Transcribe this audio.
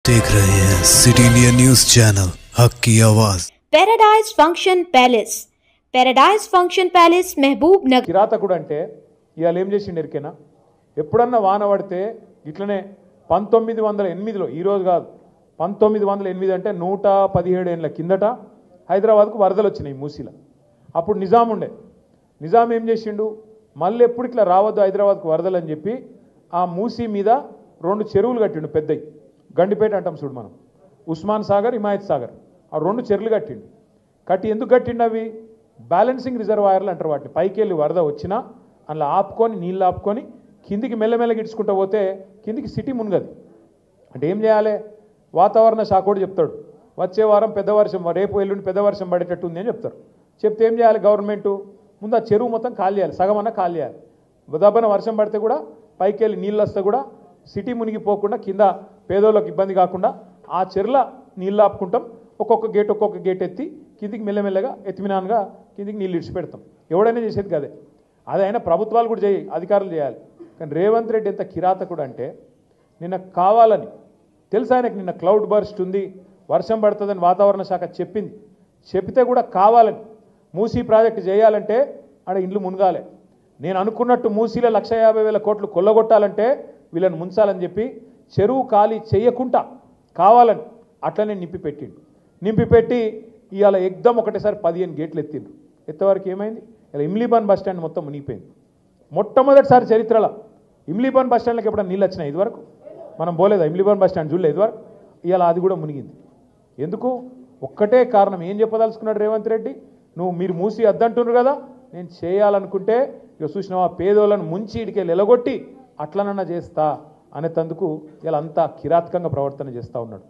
देख रहे हैं सिटी इंडिया न्यूज चैनल हक की आवाज। पैराडाइज फंक्शन पैलेस महबूब नगर కిరాతకుడు అంటే ఇవాళ ఏం చేసిండు ఎరికేనా ఎప్పుడన్నా వాన పడితే ఇట్లనే 1908లో ఈ రోజు కాదు 1908 అంటే 117 ఏళ్ల కిందట హైదరాబాద్కు వరదలు వచ్చినాయి మూసీలో. అప్పుడు నిజాం ఉండే. నిజాం ఏం చేసిండు మళ్ళీ ఎప్పుడు ఇట్లా రావద్దు హైదరాబాద్కు వరదలు అని చెప్పి ఆ మూసీ మీద 2 చెరువులు కట్టిండు పెద్దయి. గండిపేట అంటాం చూడు మనం, ఉస్మాన్ సాగర్ హిమాయత్ సాగర్, ఆ 2 చెరువులు కట్టిండు. కట్టి ఎందుకు కట్టిండు అవి? బ్యాలెన్సింగ్ రిజర్వాయర్లు అంటారు వాటిని. పైకి వెళ్ళి వరద వచ్చినా అందులో ఆపుకొని నీళ్ళు ఆపుకొని కిందికి మెల్లమెల్లగా ఇడ్చుకుంటూ పోతే కిందికి సిటీ మునగది. అంటే ఏం చేయాలి? వాతావరణ శాఖ కూడా చెప్తాడు వచ్చే వారం పెద్ద వర్షం, రేపు ఎల్లుండి పెద్ద వర్షం పడేటట్టు ఉంది అని చెప్తారు. చెప్తే ఏం చేయాలి గవర్నమెంటు? ముందు ఆ చెరువు మొత్తం ఖాళీ చేయాలి, సగమన్నా ఖాళీ చేయాలి. దబ్బన వర్షం పడితే కూడా పైకి వెళ్ళి నీళ్ళు వస్తే కూడా సిటీ మునిగిపోకుండా కింద పేదోళ్ళకి ఇబ్బంది కాకుండా ఆ చెరువుల నీళ్ళు ఆపుకుంటాం. ఒక్కొక్క గేట్ ఎత్తి కిందికి మెల్లమెల్లగా ఎత్తిమినాన్గా కిందికి నీళ్ళు ఇడిచిపెడతాం. ఎవడైనా చేసేది కదే. అది అయినా ప్రభుత్వాలు కూడా అధికారులు చేయాలి. కానీ రేవంత్ రెడ్డి ఎంత కిరాతకుడు అంటే నిన్న కావాలని తెలుసు ఆయనకు, నిన్న క్లౌడ్ బర్స్ట్ ఉంది వర్షం పడుతుందని వాతావరణ శాఖ చెప్పింది. చెప్తే కూడా కావాలని మూసీ ప్రాజెక్టు చేయాలంటే ఆడ ఇండ్లు మునగాలి. నేను అనుకున్నట్టు మూసీలో 1,50,000 కోట్లు కొల్లగొట్టాలంటే వీళ్ళని ముంచాలని చెప్పి చెరువు ఖాళీ చేయకుండా కావాలని అట్లనే నింపిపెట్టి ఇవాళ ఎగ్దం ఒకటేసారి 15 గేట్లు ఎత్తిండ్రు. ఎత్తవరకు ఏమైంది? ఇలా ఇమ్లీబాన్ బస్ స్టాండ్ మొత్తం మునిగిపోయింది. మొట్టమొదటిసారి చరిత్రలో ఇమ్లీబాన్ బస్ స్టాండ్లకు ఎప్పుడైనా నీళ్ళు వచ్చినాయి? ఇదివరకు మనం పోలేదా? ఇమ్లీబాన్ బస్ స్టాండ్ చూడలేదు ఇదివరకు. ఇవాళ అది కూడా మునిగింది. ఎందుకు? ఒక్కటే కారణం. ఏం చెప్పదలుచుకున్నాడు రేవంత్ రెడ్డి? మీరు మూసి అద్దంటున్నారు కదా, నేను చేయాలనుకుంటే ఇక చూసినావా పేదోళ్ళను ముంచి ఇడికెళ్ళి ఎలగొట్టి అట్లనన్నా చేస్తా అనేటందుకు ఇలా అంతా కిరాతకంగా ప్రవర్తన చేస్తూ ఉన్నాడు.